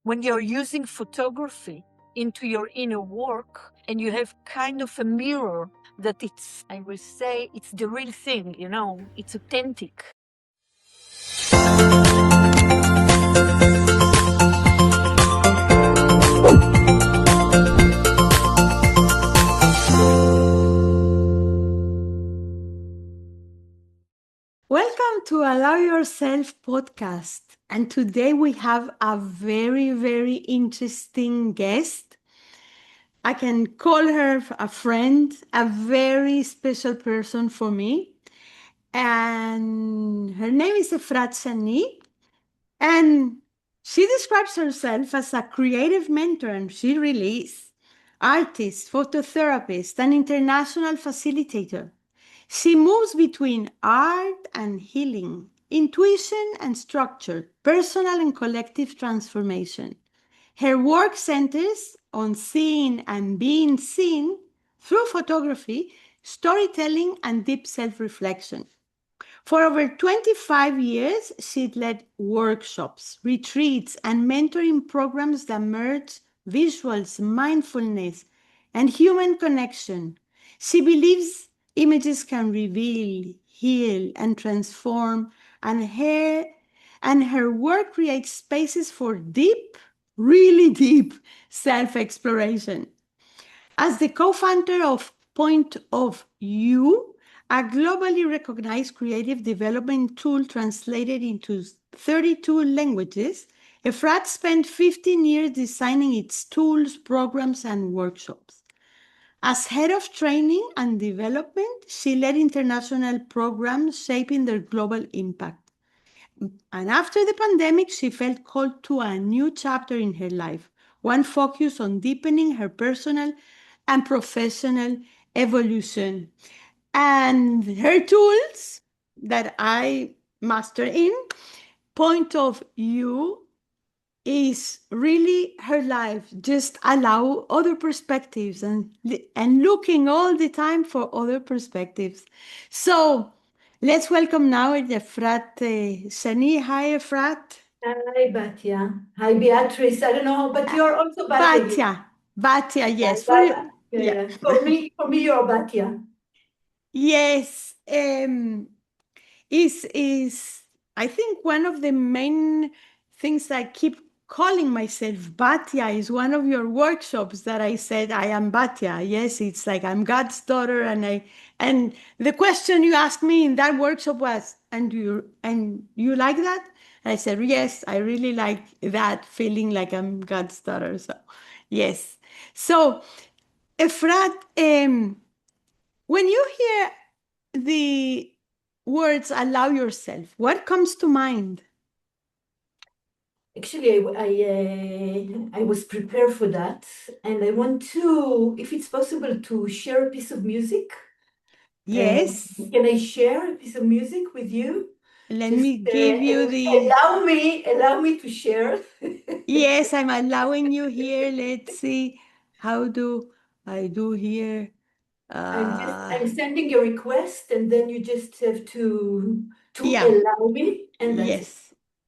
when you're using photography into your inner work and you have kind of a mirror that it's, I will say, it's the real thing, it's authentic. Welcome to Allow Yourself podcast. And today we have a very, very interesting guest. I can call her a friend, a very special person for me. And her name is Efrat Shani. And she describes herself as a creative mentor, and she really is. Artist, phototherapist, and international facilitator. She moves between art and healing, intuition and structure, personal and collective transformation. Her work centers on seeing and being seen through photography, storytelling, and deep self-reflection. For over 25 years, she led workshops, retreats, and mentoring programs that merge visuals, mindfulness, and human connection. She believes images can reveal, heal, and transform, and her work creates spaces for deep, really deep self-exploration. As the co-founder of Point of You, a globally recognized creative development tool translated into 32 languages, Efrat spent 15 years designing its tools, programs, and workshops. As head of training and development, she led international programs shaping their global impact. And after the pandemic, she felt called to a new chapter in her life, one focused on deepening her personal and professional evolution. And her tools that I master in Point of You is really her life. Just allow other perspectives and looking all the time for other perspectives. So let's welcome now Efrat Shani. Hi, Efrat. Hi, Batya. Hi, Beatriz. I don't know, but you're also Batya. Batya, yes. Yeah. For me, you're Batya. Yes. Is I think one of the main things I keep calling myself Batya is one of your workshops that I said I am Batya. Yes, it's like I'm God's daughter, and the question you asked me in that workshop was, and you like that? And I said, yes, I really like that feeling like I'm God's daughter. So yes. So Efrat, when you hear the words allow yourself, what comes to mind? Actually, I was prepared for that, and I want to, if it's possible, to share a piece of music. Yes. Can I share a piece of music with you? Let me give you the... Allow me to share. Yes, I'm allowing you here. Let's see. How do I do here? I'm sending a request, and then you just have to allow me, and that's it.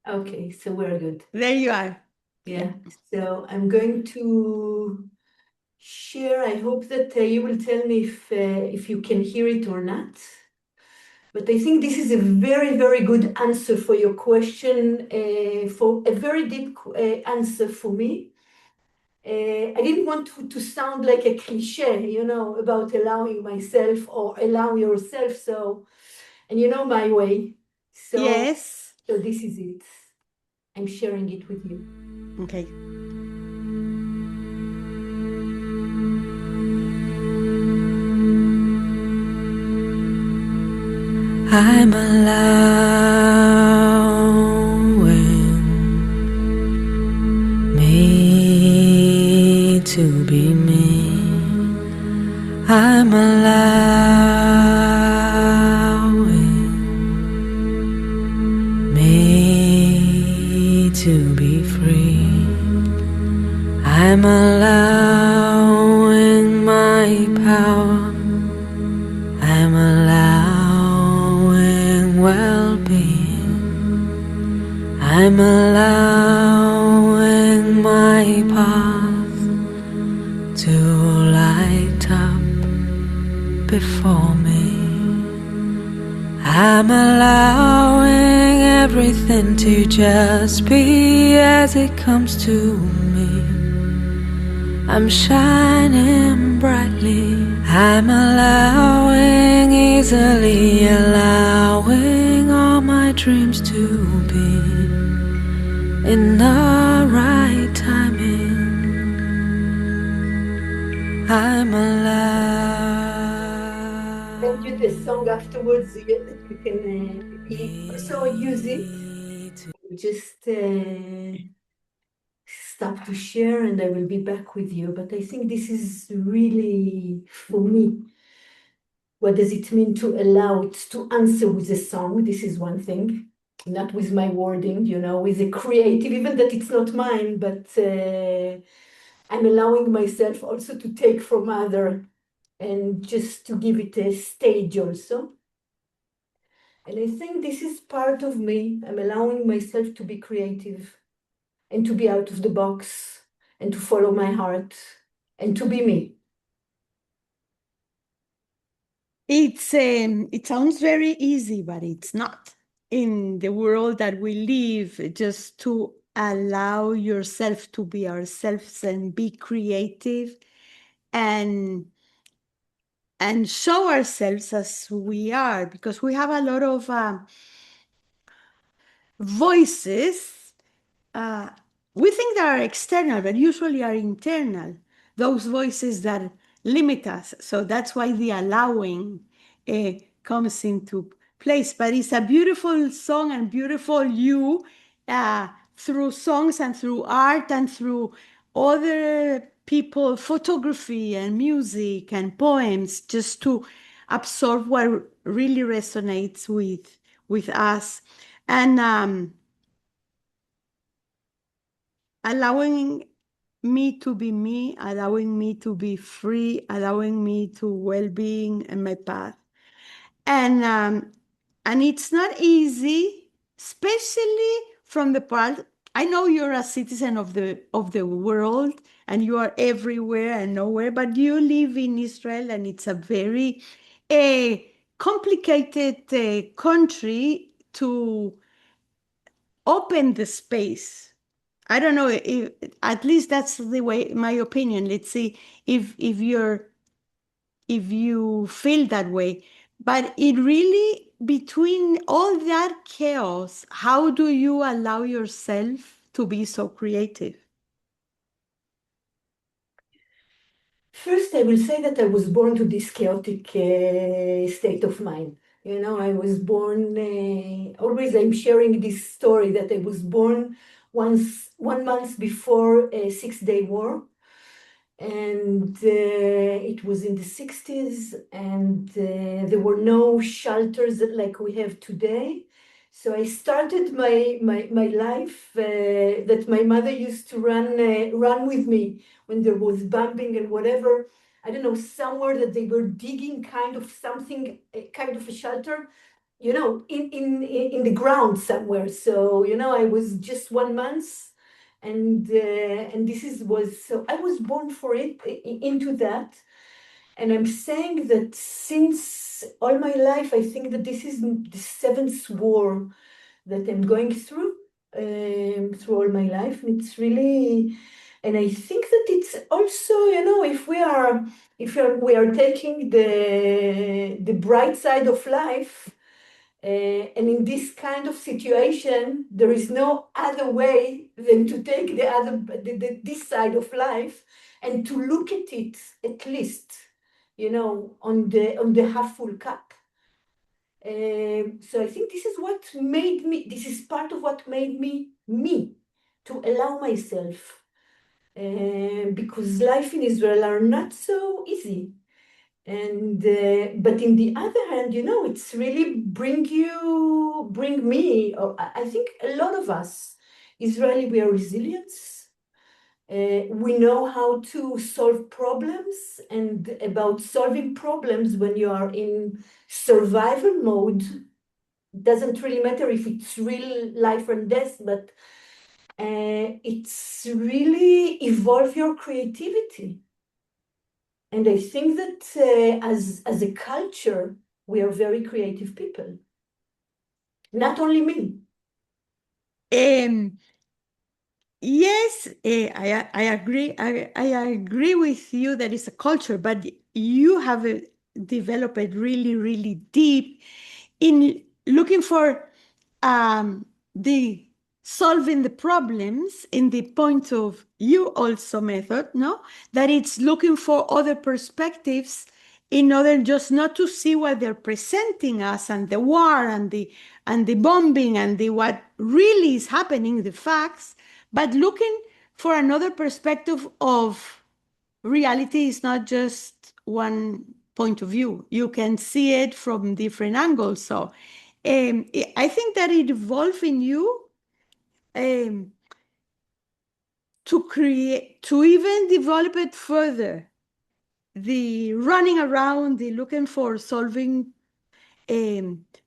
Okay, so we're good. There you are. Yeah. So I'm going to share. I hope that you will tell me if you can hear it or not. But I think this is a very, very good answer for your question, for a very deep answer for me. I didn't want to sound like a cliche, about allowing myself or allow yourself. So, and my way. So, yes. So this is it. I'm sharing it with you. Okay. I'm allowing me to be me. I'm allowing me to be free. I'm allowing my power. I'm allowing well-being. I'm allowing allowing my path to light up before me. I'm allowing everything to just be as it comes to me. I'm shining brightly. I'm allowing, easily allowing all my dreams to be in the right timing. I'm allowed. Send you the song afterwards that you can also use it. Just stop to share and I will be back with you. But I think this is really, for me, what does it mean to allow it to answer with a song? This is one thing, not with my wording, with a creative, even that it's not mine, but I'm allowing myself also to take from other and just to give it a stage also. And I think this is part of me. I'm allowing myself to be creative and to be out of the box and to follow my heart and to be me. It sounds very easy, but it's not. In the world that we live, just to allow yourself to be ourselves and be creative and show ourselves as we are, because we have a lot of voices. We think they are external, but usually are internal. Those voices that limit us. So that's why the allowing comes into place. But it's a beautiful song and beautiful you through songs and through art and through other people, photography and music and poems, just to absorb what really resonates with us. And allowing me to be me, allowing me to be free, allowing me to well-being and my path. And it's not easy, especially from the part. I know you're a citizen of the world and you are everywhere and nowhere, but you live in Israel and it's a very complicated country to open the space. I don't know if, at least that's the way, my opinion. Let's see if you feel that way. But it really, between all that chaos, how do you allow yourself to be so creative? First, I will say that I was born to this chaotic state of mind. I was born, always I'm sharing this story that I was born 1 month before a 6-day war. And it was in the 60s, and there were no shelters like we have today. So I started my life that my mother used to run with me when there was bombing and whatever. I don't know, somewhere that they were digging kind of something, kind of a shelter, in the ground somewhere. So, I was just 1 month. And so I was born for it, into that. And I'm saying that since all my life, I think that this is the seventh war that I'm going through all my life. And it's really, and I think that it's also, if we are taking the bright side of life, and in this kind of situation, there is no other way than to take this side of life and to look at it at least, on the half full cup. So I think this is what made me. This is part of what made me me, to allow myself, because life in Israel are not so easy. And but in the other hand, it's really bring me, or I think a lot of us Israeli, we are resilient. We know how to solve problems, and about solving problems when you are in survival mode, doesn't really matter if it's real life and death, but it's really evolve your creativity. And I think that as a culture, we are very creative people. Not only me. Yes, I agree. I agree with you that it's a culture, but you have developed it really, really deep in looking for the solving the problems in the point of view also method, no? That it's looking for other perspectives in order just not to see what they're presenting us and the war and the bombing and the what really is happening, the facts, but looking for another perspective of reality is not just one point of view. You can see it from different angles. So I think that it evolved in you to create, to even develop it further. The running around, the looking for solving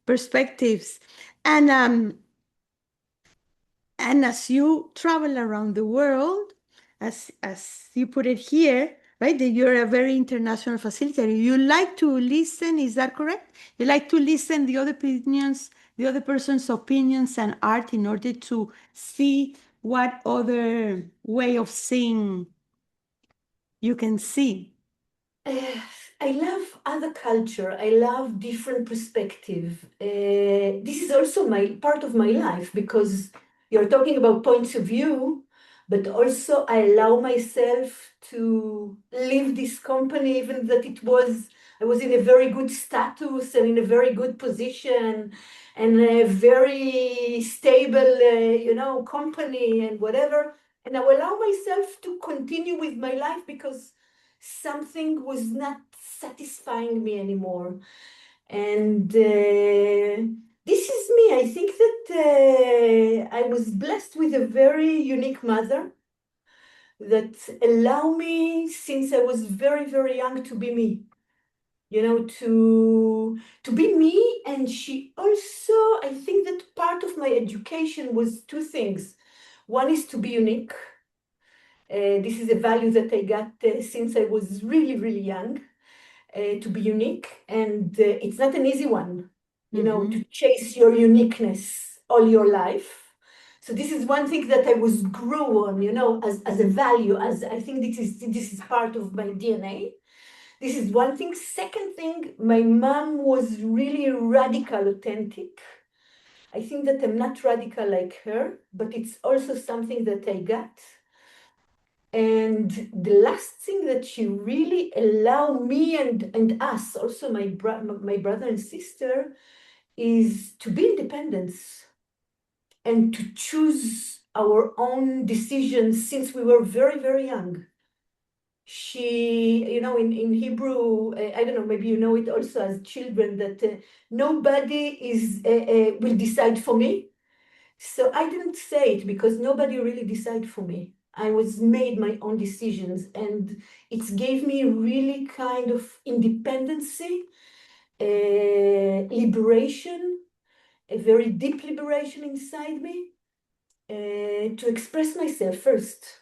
perspectives. And as you travel around the world, as you put it here, right, that you're a very international facilitator, you like to listen, is that correct? You like to listen the other opinions, the other person's opinions and art in order to see what other way of seeing you can see. I love other culture. I love different perspective. This is also my part of my life because you're talking about points of view, but also I allow myself to leave this company, even that I was in a very good status and in a very good position and a very stable, company and whatever. And I allow myself to continue with my life because something was not satisfying me anymore. And this is me. I think that I was blessed with a very unique mother that allowed me since I was very, very young to be me. To be me. And she also, I think that part of my education was two things. One is to be unique. This is a value that I got since I was really, really young, to be unique. And it's not an easy one, to chase your uniqueness all your life. So this is one thing that I was grew on, as a value, as I think this is part of my DNA. This is one thing. Second thing, my mom was really radical, authentic. I think that I'm not radical like her, but it's also something that I got. And the last thing that she really allowed me and us, also my brother and sister, is to be independent and to choose our own decisions since we were very, very young. She, in Hebrew, I don't know, maybe you know it also as children, that nobody will decide for me. So I didn't say it because nobody really decided for me. I was made my own decisions, and it gave me really kind of independency, liberation, a very deep liberation inside me, to express myself first.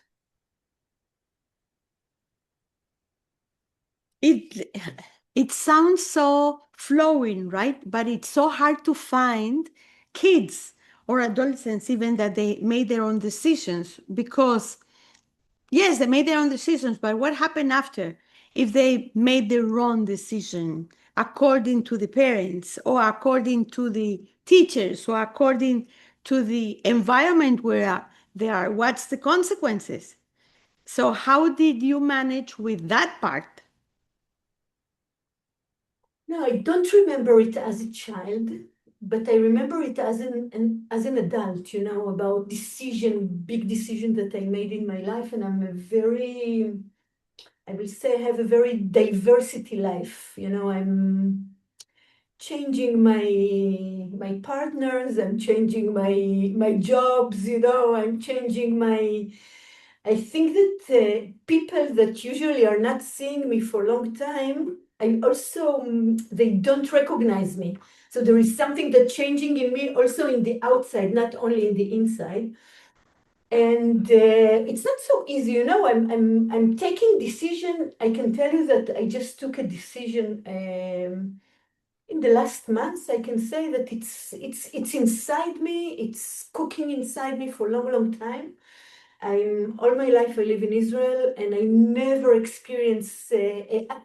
It sounds so flowing, right? But it's so hard to find kids or adolescents even that they made their own decisions because yes, they made their own decisions, but what happened after if they made the wrong decision according to the parents or according to the teachers or according to the environment where they are? What's the consequences? So how did you manage with that part? No, I don't remember it as a child, but I remember it as an adult, about big decision that I made in my life. And I will say I have a very diversity life. I'm changing my partners, I'm changing my jobs, I'm changing I think that people that usually are not seeing me for a long time, I also, they don't recognize me. So there is something that changing in me also in the outside, not only in the inside. And it's not so easy, you know. I'm taking decision. I can tell you that I just took a decision in the last months. I can say that it's inside me. It's cooking inside me for a long, long time. All my life I live in Israel, and I never experience.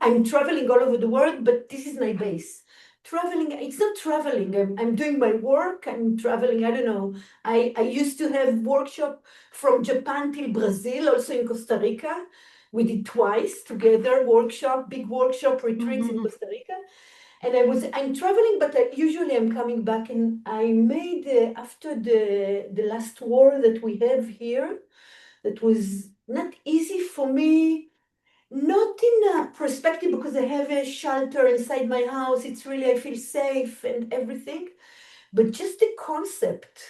I'm traveling all over the world, but this is my base. Traveling, it's not traveling. I'm doing my work. I'm traveling. I don't know. I used to have workshop from Japan till Brazil, also in Costa Rica. We did twice together workshop, big workshop retreats in Costa Rica. And I'm traveling, but usually I'm coming back. And I made after the last war that we have here, that was not easy for me, not in a perspective because I have a shelter inside my house. It's really, I feel safe and everything, but just the concept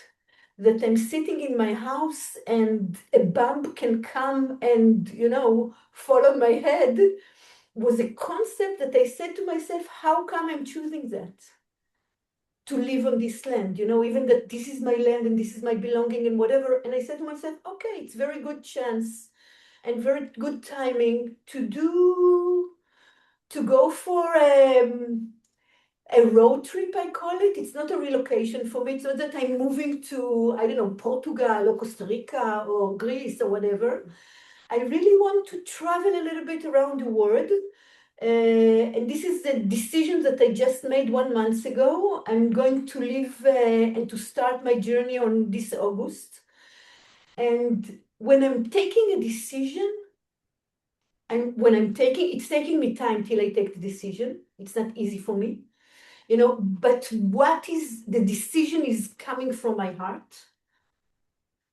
that I'm sitting in my house and a bomb can come and, you know, fall on my head was a concept that I said to myself, how come I'm choosing that? To live on this land, you know, even that this is my land and this is my belonging and whatever. And I said to myself, okay, it's very good chance and very good timing to go for a road trip, I call it. It's not a relocation for me. It's not that I'm moving to, I don't know, Portugal or Costa Rica or Greece or whatever. I really want to travel a little bit around the world. And this is the decision that I just made 1 month ago. I'm going to live and to start my journey on this August. And when I'm taking a decision, it's taking me time till I take the decision. It's not easy for me, you know, but the decision is coming from my heart.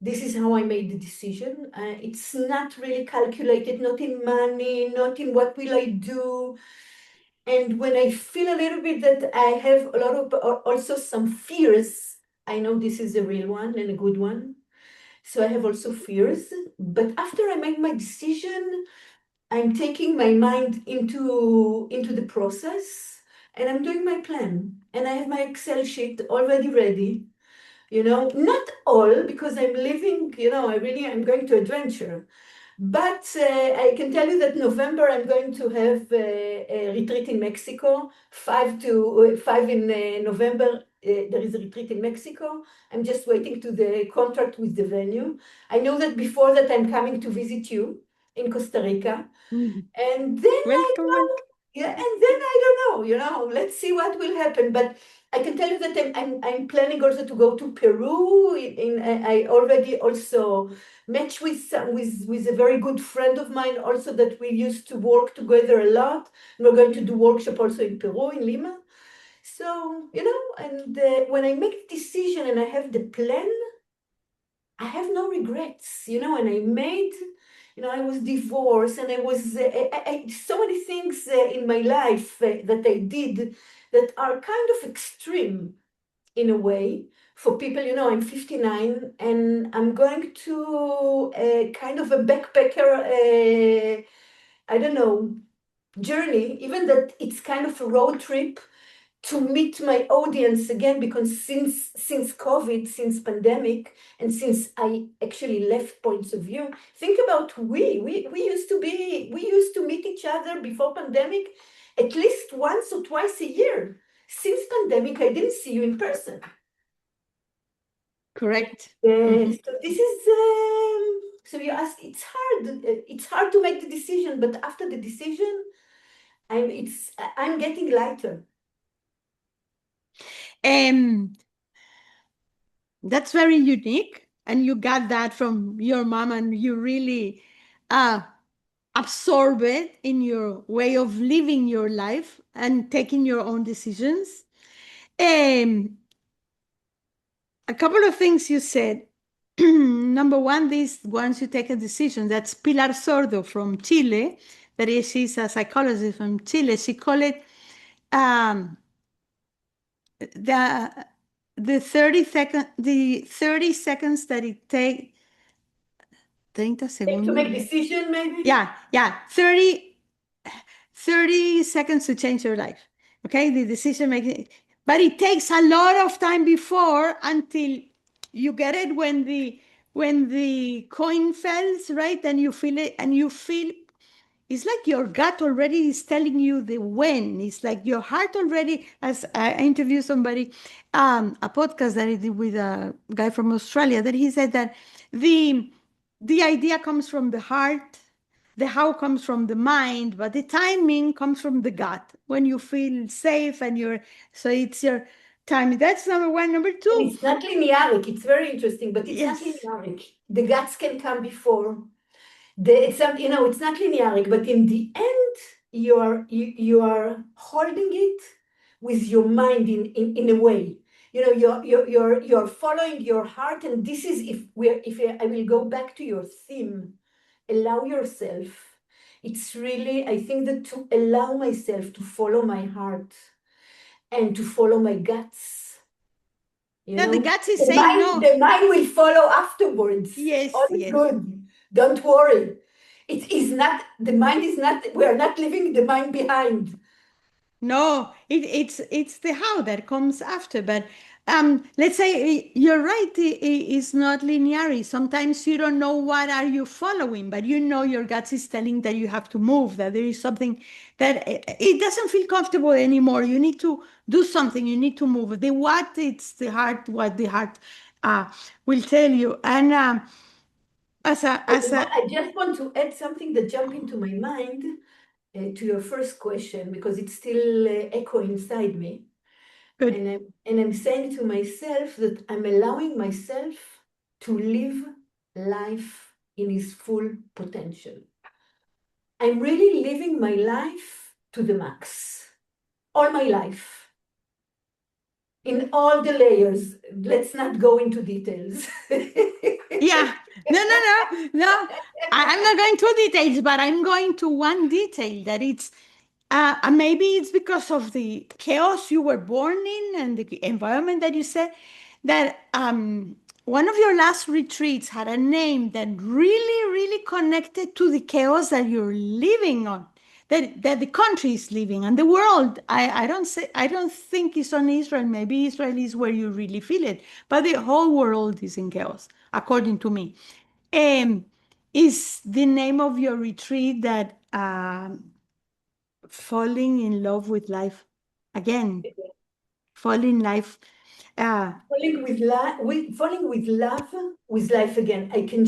This is how I made the decision. It's not really calculated, not in money, not in what will I do. And when I feel a little bit that I have a lot of also some fears, I know this is a real one and a good one. So I have also fears. But after I make my decision, I'm taking my mind into the process, and I'm doing my plan. And I have my Excel sheet already ready. You know, not all, because I'm living, you know, I'm going to adventure. But I can tell you that November I'm going to have a retreat in Mexico. 5 in November there is a retreat in Mexico. I'm just waiting to the contract with the venue. I know that before that I'm coming to visit you in Costa Rica, and then Welcome, welcome. yeah, and then I don't know, you know, let's see what will happen. But I can tell you that I'm planning also to go to Peru. I already also matched with a very good friend of mine also that we used to work together a lot. And we're going to do workshop also in Peru, in Lima. So, you know, and when I make the decision and I have the plan, I have no regrets, you know, and I made, you know, I was divorced and I was, so many things in my life that I did that are kind of extreme in a way for people. You know, I'm 59 and I'm going to kind of a backpacker, I don't know, journey, even that it's kind of a road trip to meet my audience again, because since COVID, since pandemic, and since I actually left Points of View, think about we used to meet each other before pandemic at least once or twice a year. Since pandemic, I didn't see you in person. Correct. So this is so you ask. It's hard. It's hard to make the decision, but after the decision, I'm getting lighter. That's very unique, and you got that from your mom, and you really absorb it in your way of living your life and taking your own decisions. A couple of things you said. Number one, this once you take a decision, that's Pilar Sordo from Chile, that is, she's a psychologist from Chile. She called it the 30 seconds that it takes. 30 segundos. To make decision, maybe? Yeah. 30 seconds to change your life. Okay, the decision making. But it takes a lot of time before until you get it when the when the coin falls, right? And you feel it, and you feel it's like your gut already is telling you the when. It's like your heart already. As I interviewed somebody, a podcast that I did with a guy from Australia, that he said that the idea comes from the heart, the how comes from the mind, but the timing comes from the gut. When you feel safe and so it's your timing. That's number one. Number And two, it's not linearic. It's very interesting, but it's not yes. linearic. The guts can come before. It's not linearic, but in the end, you are holding it with your mind in a way. You're following your heart, and this is if I will go back to your theme, allow yourself. It's really, I think that to allow myself to follow my heart and to follow my guts, Yeah, the guts is saying no. the mind will follow afterwards. Yes, All is yes. good. Don't worry. It is not, the mind is not, we are not leaving the mind behind. No, it's the how that comes after. But let's say you're right. It's not linear. Sometimes you don't know what are you following, but you know your guts is telling that you have to move. That there is something that it doesn't feel comfortable anymore. You need to do something. You need to move. The what it's the heart. What the heart will tell you. And I just want to add something that jumped into my mind to your first question, because it's still echoing inside me. good. And I'm saying to myself that I'm allowing myself to live life in its full potential. I'm really living my life to the max, all my life, in all the layers. Let's not go into details. Yeah. No. I'm not going to details, but I'm going to one detail that it's maybe it's because of the chaos you were born in and the environment that you said that one of your last retreats had a name that really connected to the chaos that you're living on, that the country is living and the world. I don't think it's on Israel. Maybe Israel is where you really feel it, but the whole world is in chaos, according to me. Is the name of your retreat that falling in love with life again, falling life. Falling with love with life again. I can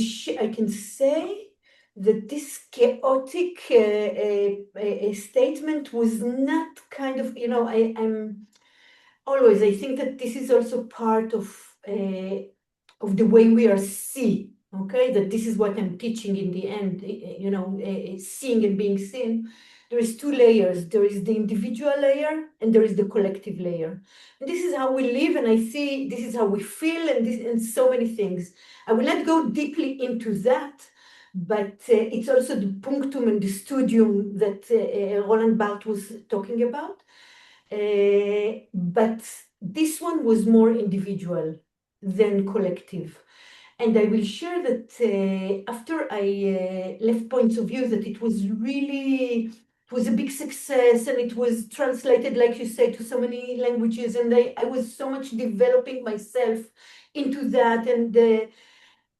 say that this chaotic statement was not kind of, I'm always, I think that this is also part of the way we are seen, okay? That this is what I'm teaching in the end, seeing and being seen. There is two layers. There is the individual layer and there is the collective layer. And this is how we live, and I see this is how we feel, and so many things. I will not go deeply into that, but it's also the punctum and the studium that Roland Barthes was talking about. But this one was more individual than collective. And I will share that after I left Points of View, that it was a big success, and it was translated, like you say, to so many languages, and I was so much developing myself into that.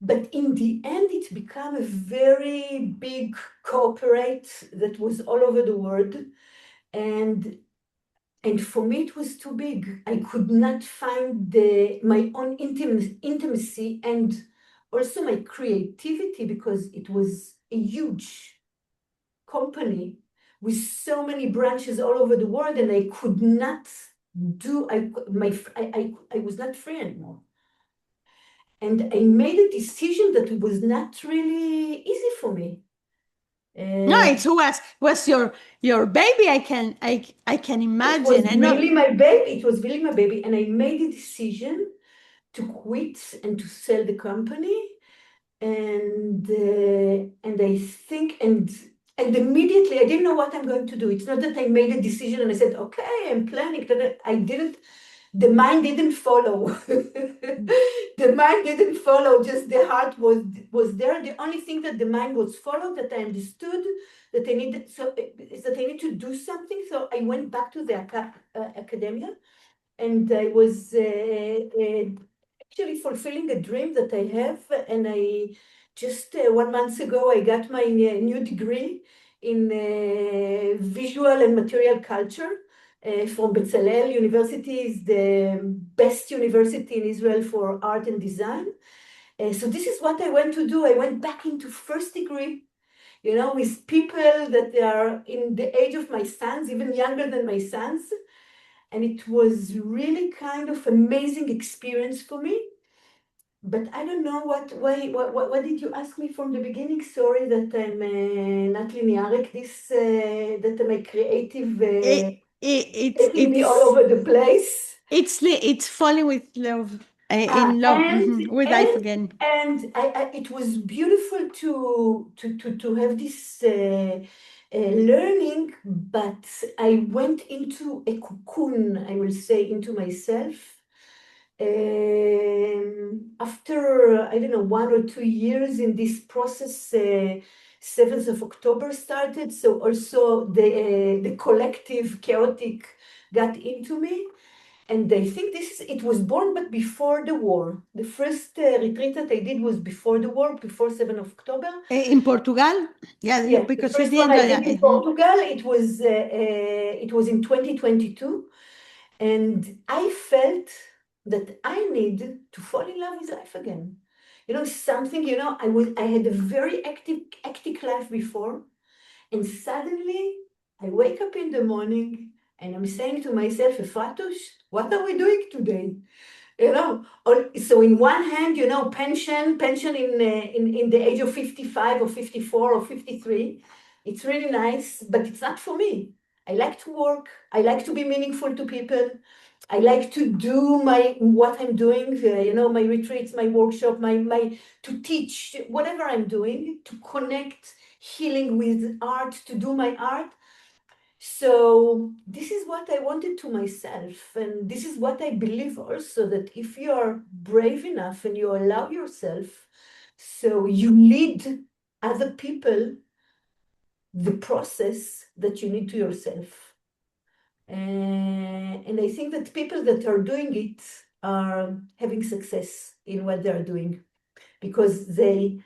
But in the end, it became a very big corporate that was all over the world. And for me, it was too big. I could not find my own intimacy and also my creativity, because it was a huge company with so many branches all over the world, and I could not do, I was not free anymore. And I made a decision that it was not really easy for me. No, it was your baby. I can imagine. It was really my baby. It was really my baby, and I made a decision to quit and to sell the company. And I think and immediately I didn't know what I'm going to do. It's not that I made a decision and I said, okay, I'm planning. That I didn't. The mind didn't follow. The mind didn't follow. Just the heart was there. The only thing that the mind was followed, that I understood that I needed, is that I need to do something. So I went back to the academia, and I was actually fulfilling a dream that I have. And I just 1 month ago, I got my new degree in visual and material culture from Bezalel University. Is the best university in Israel for art and design. So this is what I went to do. I went back into first degree, with people that they are in the age of my sons, even younger than my sons. And it was really kind of amazing experience for me. But I don't know what did you ask me from the beginning? Sorry that I'm not linearic, that I'm a creative, taking me all over the place. It's falling with love, in love, with life again. And it was beautiful to have this learning, but I went into a cocoon, I will say, into myself. After, I don't know, 1 or 2 years in this process, 7th of October started. So also the collective chaotic got into me. And I think it was born, but before the war. The first retreat that I did was before the war, before 7th of October. In Portugal? Yeah, because the first one I did in Portugal, it was in 2022. And I felt that I need to fall in love with life again. Something, I had a very hectic life before. And suddenly I wake up in the morning and I'm saying to myself, Efratush, what are we doing today? So in one hand, pension in the age of 55 or 54 or 53, it's really nice, but it's not for me. I like to work. I like to be meaningful to people. I like to do what I'm doing, my retreats, my workshop, to teach, whatever I'm doing, to connect healing with art, to do my art. So this is what I wanted to myself. And this is what I believe also, that if you are brave enough and you allow yourself, so you lead other people the process that you need to yourself. And I think that people that are doing it are having success in what they're doing because they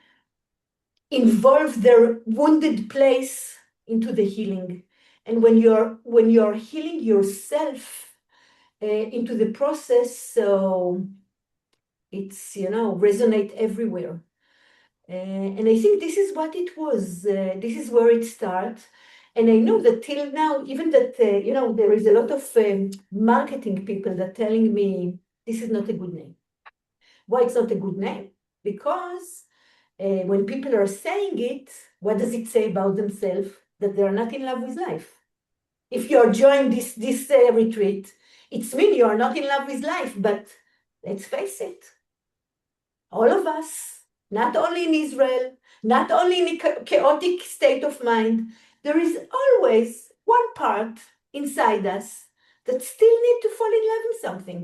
involve their wounded place into the healing. And when you're healing yourself into the process, so it's resonate everywhere. And I think this is what it was. This is where it starts. And I know that till now, even that there is a lot of marketing people that telling me this is not a good name. Why it's not a good name? Because when people are saying it, what does it say about themselves? That they are not in love with life. If you are joining this retreat, it's mean you are not in love with life. But let's face it, all of us, not only in Israel, not only in a chaotic state of mind, there is always one part inside us that still need to fall in love with something.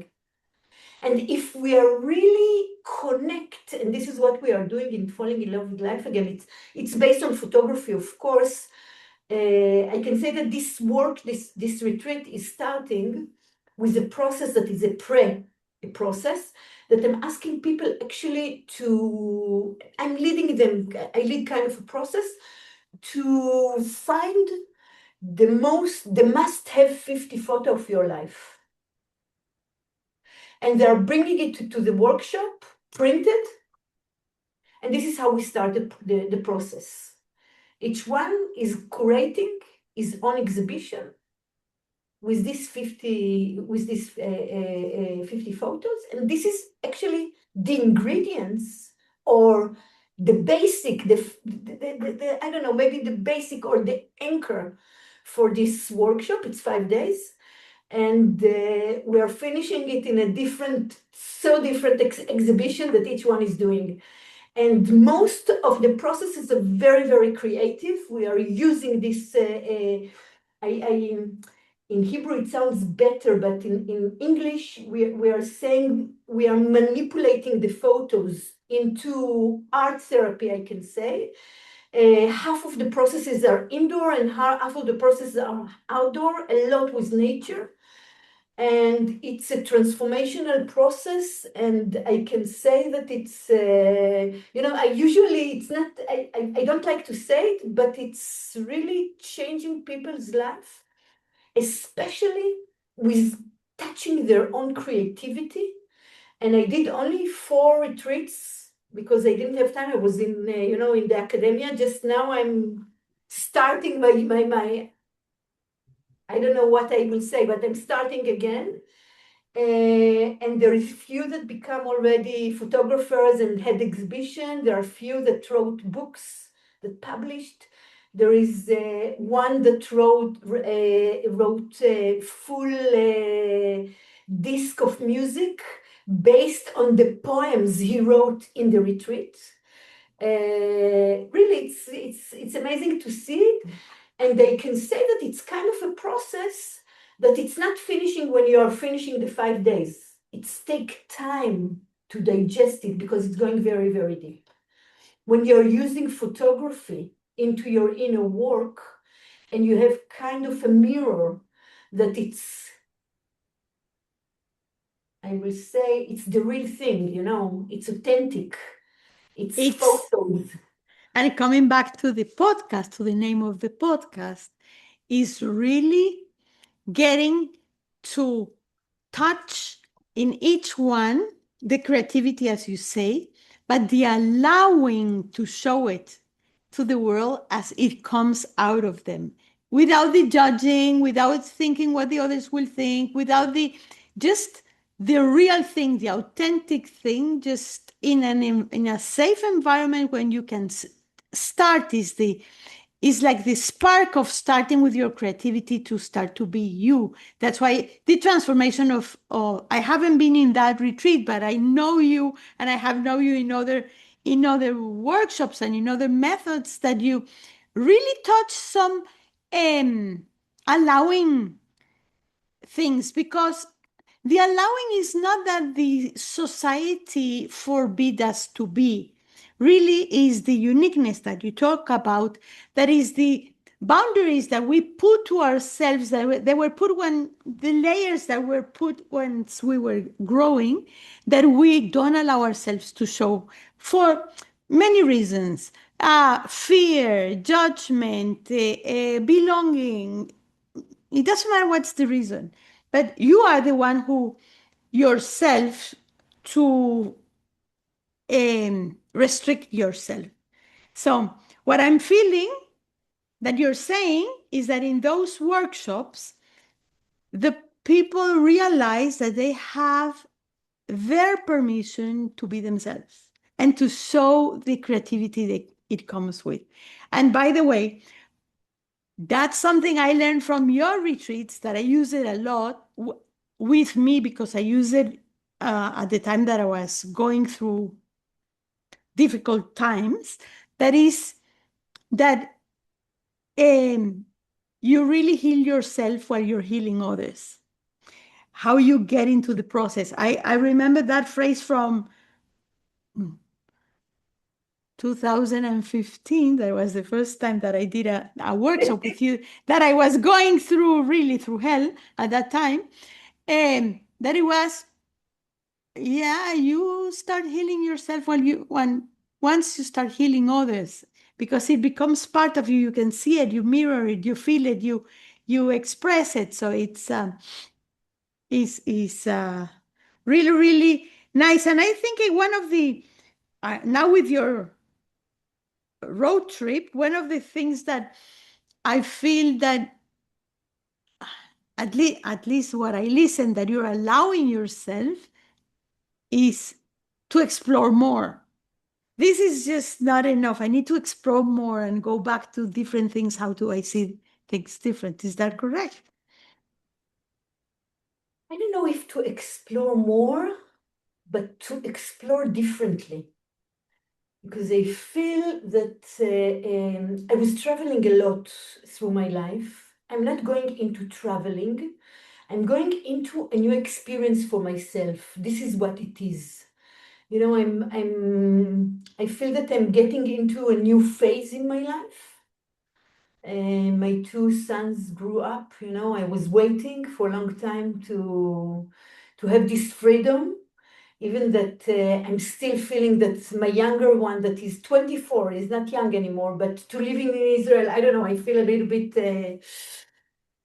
And if we are really connect, and this is what we are doing in Falling in Love with Life again, it's based on photography, of course. I can say that this work, this retreat is starting with a process that is a process that I'm asking people actually I'm leading them, I lead kind of a process to find the must-have 50 photo of your life. And they're bringing it to the workshop, printed. And this is how we started the process. Each one is curating his own exhibition with these 50 photos. And this is actually the ingredients or the basic, I don't know, maybe the basic or the anchor for this workshop. It's 5 days. And we are finishing it in a different exhibition that each one is doing. And most of the processes are very, very creative. We are using this, in Hebrew it sounds better, but in English we are saying we are manipulating the photos into art therapy, I can say. Half of the processes are indoor and half of the processes are outdoor, a lot with nature. And it's a transformational process, and I can say that it's, I usually, it's not, I don't like to say it, but it's really changing people's life, especially with touching their own creativity. And I did only 4 retreats because I didn't have time. I was in, in the academia. Just now I'm starting my I don't know what I will say, but I'm starting again. And there is few that become already photographers and had exhibition. There are few that wrote books that published. There is one that wrote a full disc of music based on the poems he wrote in the retreat. Really, it's amazing to see it, and they can say that it's kind of a process, that it's not finishing when you are finishing the 5 days. It's take time to digest it because it's going very, very deep. When you're using photography into your inner work, and you have kind of a mirror that it's, I will say, it's the real thing, it's authentic. It's photos. And coming back to the podcast, to the name of the podcast, is really getting to touch in each one the creativity, as you say, but the allowing to show it to the world as it comes out of them, without the judging, without thinking what the others will think, without just the real thing, the authentic thing, just in a safe environment when you can start is like the spark of starting with your creativity to start to be you. That's why the transformation of I haven't been in that retreat, but I know you, and I have known you in other workshops and in other methods, that you really touch some allowing things, because the allowing is not that the society forbid us to be. Really is the uniqueness that you talk about, that is the boundaries that we put to ourselves, they were put when the layers that were put once we were growing, that we don't allow ourselves to show for many reasons. Fear, judgment, belonging. It doesn't matter what's the reason, but you are the one who yourself to restrict yourself. So what I'm feeling that you're saying is that in those workshops, the people realize that they have their permission to be themselves and to show the creativity that it comes with. And by the way, that's something I learned from your retreats, that I use it a lot with me, because I use it at the time that I was going through difficult times. That is that you really heal yourself while you're healing others. How you get into the process. I remember that phrase from 2015. That was the first time that I did a workshop with you, that I was going through, really through hell at that time. That it was, yeah, you start healing yourself once you start healing others, because it becomes part of you. You can see it, you mirror it, you feel it, you express it. So it's really, really nice. And I think one of the now with your road trip, one of the things that I feel that at least what I listen, that you're allowing yourself is to explore more. This is just not enough. I need to explore more and go back to different things. How do I see things different? Is that correct? I don't know if to explore more, but to explore differently. Because I feel that I was traveling a lot through my life. I'm not going into traveling. I'm going into a new experience for myself. This is what it is. I feel that I'm getting into a new phase in my life. My two sons grew up, I was waiting for a long time to have this freedom, even that I'm still feeling that my younger one that is 24 is not young anymore, but to living in Israel, I don't know, I feel a little bit,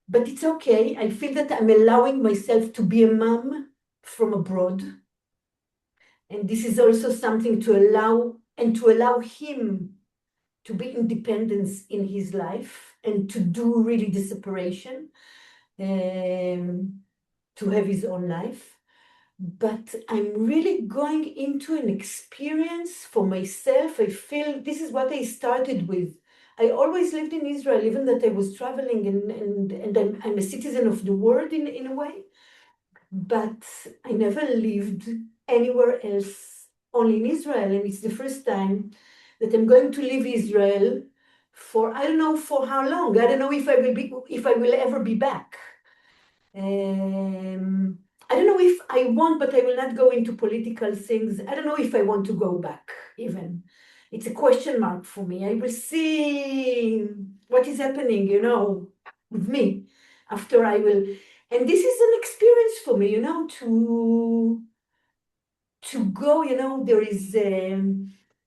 but it's okay. I feel that I'm allowing myself to be a mom from abroad. And this is also something to allow him to be independent in his life and to do really the separation, to have his own life. But I'm really going into an experience for myself. I feel this is what I started with. I always lived in Israel, even that I was traveling, and I'm a citizen of the world in a way. But I never lived anywhere else, only in Israel. And it's the first time that I'm going to leave Israel for, I don't know for how long. I don't know if I will ever be back. I don't know if I want, but I will not go into political things. I don't know if I want to go back even. It's a question mark for me. I will see what is happening, with me after I will. And this is an experience for me, to go, there is,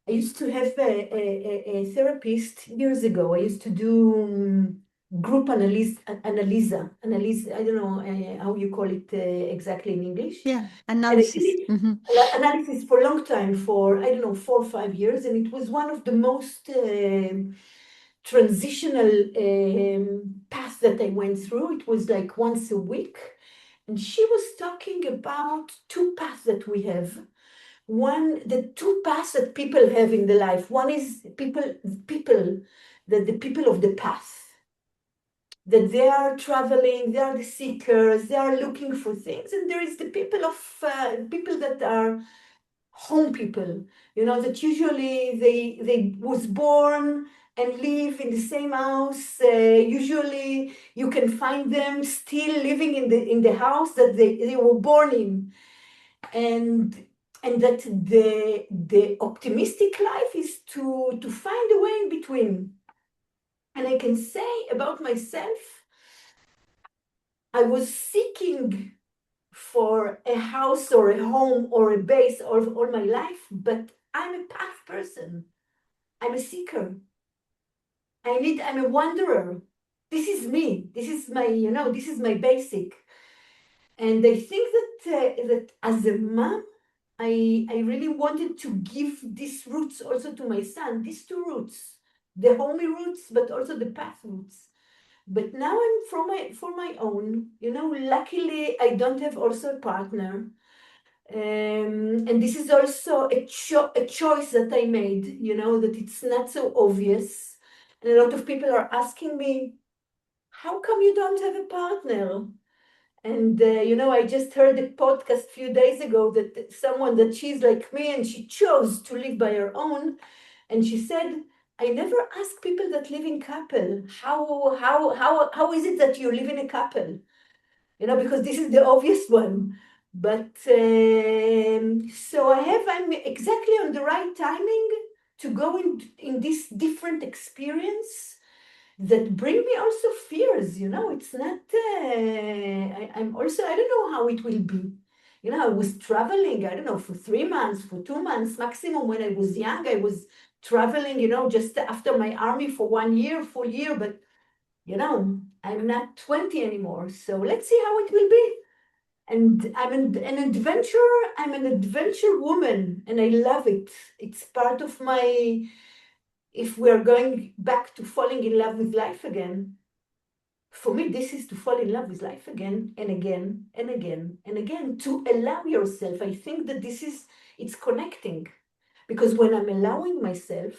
I used to have a therapist years ago. I used to do group analysis, I don't know how you call it exactly in English. Yeah, And I did analysis. it, analysis for a long time, for, I don't know, 4 or 5 years. And it was one of the most transitional paths that I went through. It was like once a week. And she was talking about two paths that we have. The two paths that people have in the life. One is the people of the path, that they are traveling, they are the seekers, they are looking for things. And there is the people that are home people, that usually they was born and live in the same house. Usually you can find them still living in the house that they were born in. And that the optimistic life is to find a way in between. And I can say about myself, I was seeking for a house or a home or a base all my life, but I'm a path person. I'm a seeker. I'm a wanderer. This is me. This is my basic. And I think that as a mom, I really wanted to give these roots also to my son, these two roots, the homey roots, but also the path roots. But now I'm for my own, luckily I don't have also a partner. And this is also a choice that I made, that it's not so obvious. And a lot of people are asking me, how come you don't have a partner? And, I just heard a podcast a few days ago that someone that she's like me and she chose to live by her own. And she said, I never ask people that live in couple, how is it that you live in a couple? Because this is the obvious one. But so I'm exactly on the right timing to go in this different experience that bring me also fears, it's not, I'm also, I don't know how it will be. I was traveling, I don't know, for 3 months, for 2 months maximum. When I was young, I was traveling, just after my army for 1 year, full year, but, I'm not 20 anymore. So let's see how it will be. And I'm an adventure woman, and I love it. It's part of my, if we're going back to falling in love with life again, for me, this is to fall in love with life again and again and again and again, to allow yourself. I think that it's connecting, because when I'm allowing myself,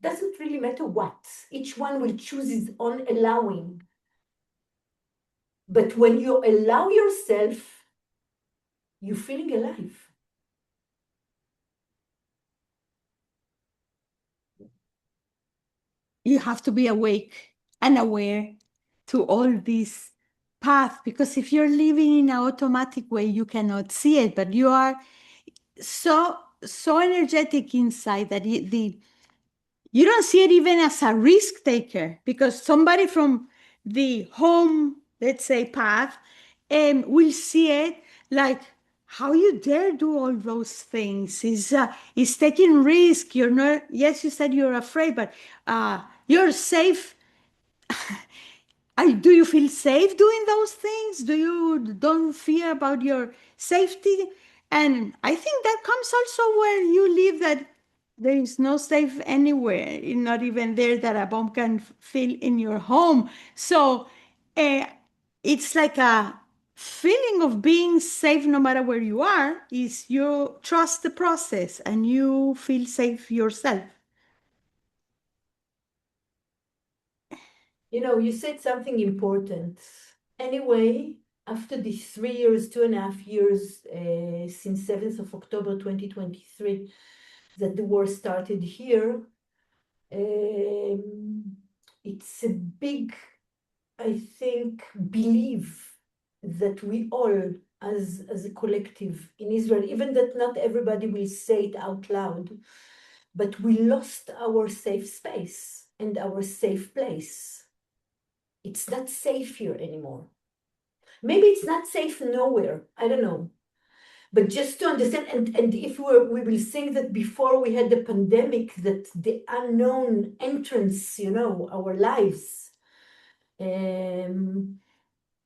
doesn't really matter what, each one will choose his own allowing. But when you allow yourself, you're feeling alive. You have to be awake and aware to all these paths, because if you're living in an automatic way, you cannot see it, but you are so energetic inside that you don't see it even as a risk taker, because somebody from the home, let's say, path, will see it like, how you dare do all those things? Is taking risk. You're not, yes, you said you're afraid, but you're safe. Do you feel safe doing those things? Do you don't fear about your safety? And I think that comes also where you live, that there is no safe anywhere, not even there that a bomb can feel in your home. So uh, it's like a feeling of being safe no matter where you are, is you trust the process and you feel safe yourself. You said something important. Anyway, after these 3 years, 2.5 years, since 7th of October 2023, that the war started here, it's a big, I think, belief that we all, as a collective in Israel, even that not everybody will say it out loud, but we lost our safe space and our safe place. It's not safe here anymore. Maybe it's not safe nowhere. I don't know. But just to understand, and if we will think that before we had the pandemic, that the unknown entrance, our lives.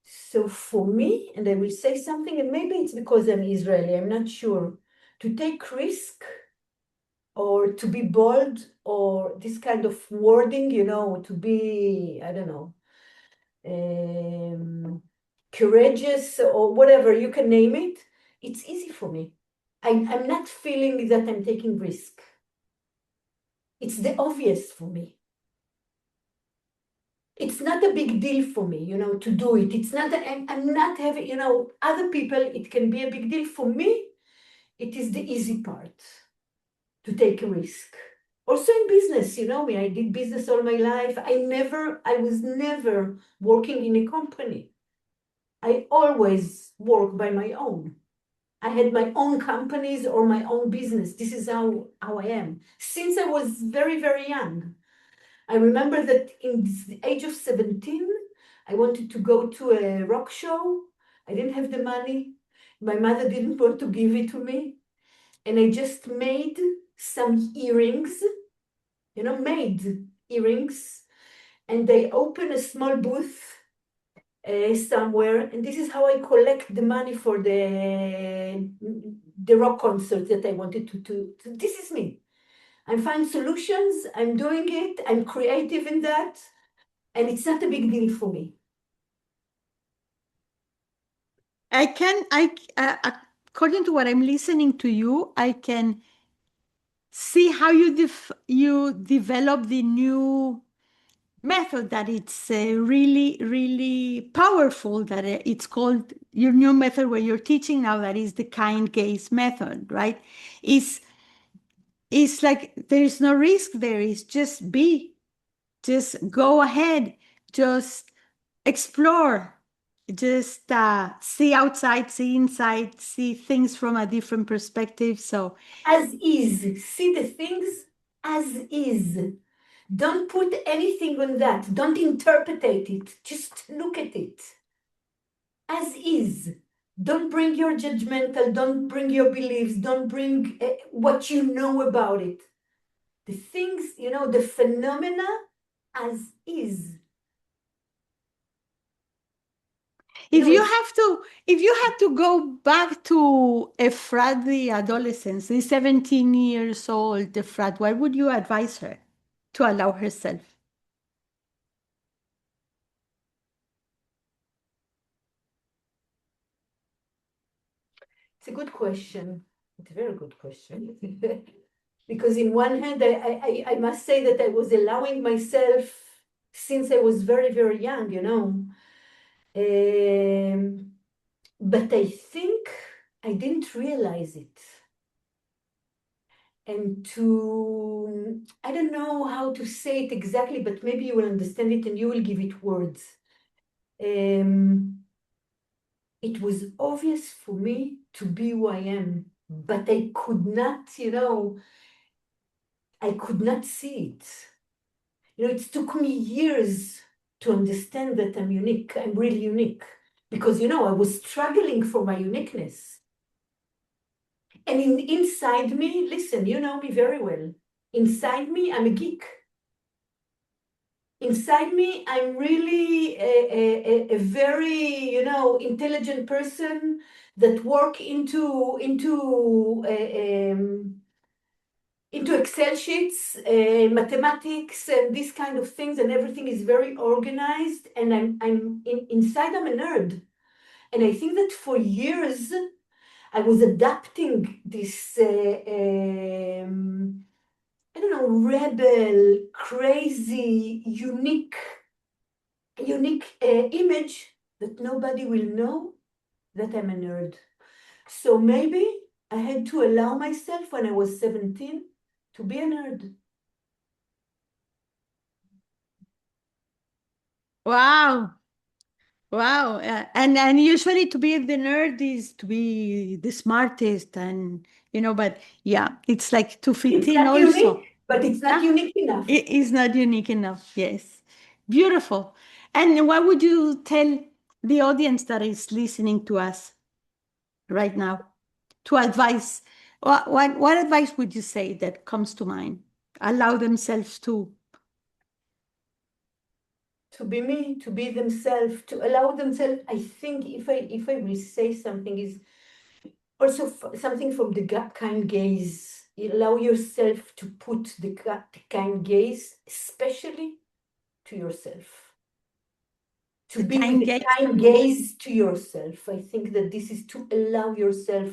So for me, and I will say something, and maybe it's because I'm Israeli, I'm not sure, to take risk or to be bold or this kind of wording, to be, I don't know, courageous or whatever, you can name it, it's easy for me. I'm not feeling that I'm taking risk. It's the obvious for me. It's not a big deal for me, to do it. It's not, I'm not having, other people, it can be a big deal. For me, it is the easy part to take a risk. Also in business, you know me, I did business all my life. I was never working in a company. I always work by my own. I had my own companies or my own business. This is how I am. Since I was very, very young. I remember that in the age of 17, I wanted to go to a rock show. I didn't have the money. My mother didn't want to give it to me. And I just made some earrings, made earrings. And they opened a small booth somewhere, and this is how I collect the money for the rock concert that I wanted to. This is me. I'm finding solutions. I'm doing it. I'm creative in that, and it's not a big deal for me. According to what I'm listening to you, I can see how you develop the new method, that it's really, really powerful, that it's called your new method where you're teaching now, that is the kind gaze method, right? It's like there is no risk, there is just go ahead, just explore, just see outside, see inside, see things from a different perspective. So As is, see the things as is. Don't put anything on that. Don't interpret it. Just look at it as is. Don't bring your judgmental, don't bring your beliefs, don't bring what you know about it. The things, the phenomena as is. if you had to go back to Efrat, the adolescence, the 17 years old Efrat, what would you advise her to allow herself? It's a good question. It's a very good question. Because in one hand, I must say that I was allowing myself since I was very, very young, but I think I didn't realize it. And I don't know how to say it exactly, but maybe you will understand it and you will give it words. It was obvious for me to be who I am, but I could not, I could not see it. It took me years to understand that I'm unique. I'm really unique. Because, I was struggling for my uniqueness. And inside me, listen, you know me very well. Inside me, I'm a geek. Inside me, I'm really a very, intelligent person that work into Excel sheets, mathematics, and these kind of things, and everything is very organized. And inside, I'm a nerd. And I think that for years, I was adapting this, rebel, crazy, unique image that nobody will know that I'm a nerd. So maybe I had to allow myself when I was 17 to be a nerd. Wow. Wow. And usually to be the nerd is to be the smartest and, but yeah, it's like to fit It's in not also. unique, but it's not unique enough. It is not unique enough. Yes. Beautiful. And what would you tell the audience that is listening to us right now to advise? What advice would you say that comes to mind? Allow themselves to be me, to be themselves, to allow themselves. I think if I will say something is also something from the kind gaze. You allow yourself to put the kind gaze, especially to yourself. To the be with kind the gaze. kind gaze to yourself. I think that this is to allow yourself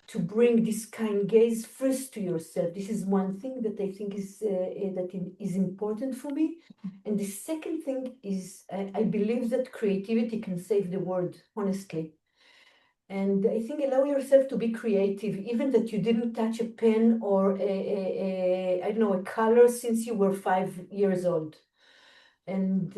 to bring this kind gaze first to yourself. This is one thing that I think is important for me. And the second thing is I believe that creativity can save the world, honestly. And I think allow yourself to be creative, even that you didn't touch a pen or a color since you were 5 years old. And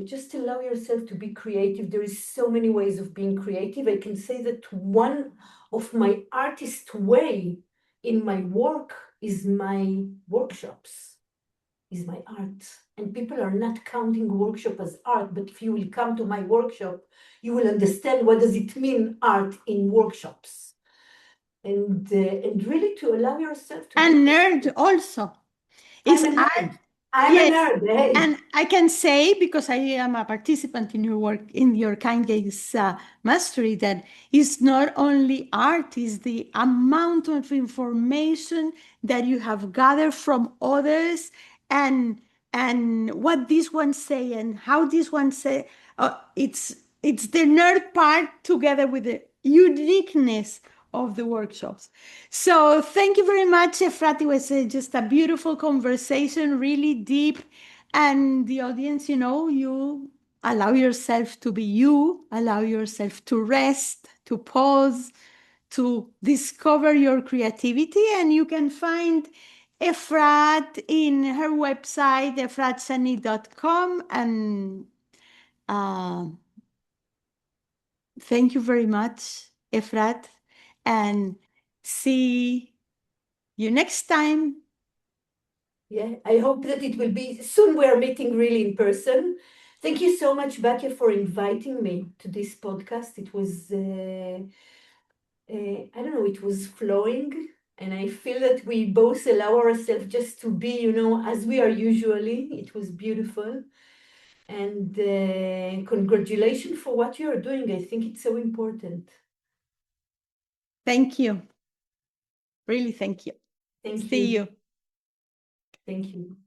just allow yourself to be creative. There is so many ways of being creative. I can say that one of my artist way in my work is my workshops, is my art. And people are not counting workshop as art, but if you will come to my workshop, you will understand what does it mean art in workshops. And really to allow yourself to And be nerd also. It's I'm a art. nerd. I'm a Yes. nerd. Hey. And I can say, because I am a participant in your work, in your kind gaze mastery, that it's not only art, it's the amount of information that you have gathered from others and what these ones say and how these ones say. It's the nerd part together with the uniqueness of the workshops. So thank you very much, Efrat. It was just a beautiful conversation, really deep. And the audience, you allow yourself to be you, allow yourself to rest, to pause, to discover your creativity. And you can find Efrat in her website, efratshani.com. And thank you very much, Efrat. And see you next time. Yeah, I hope that it will be soon. We're meeting really in person. Thank you so much, Batya, for inviting me to this podcast. It was, I don't know, it was flowing. And I feel that we both allow ourselves just to be, as we are usually. It was beautiful. And congratulations for what you are doing. I think it's so important. Thank you. Really, thank you. Thank See you. Thank you.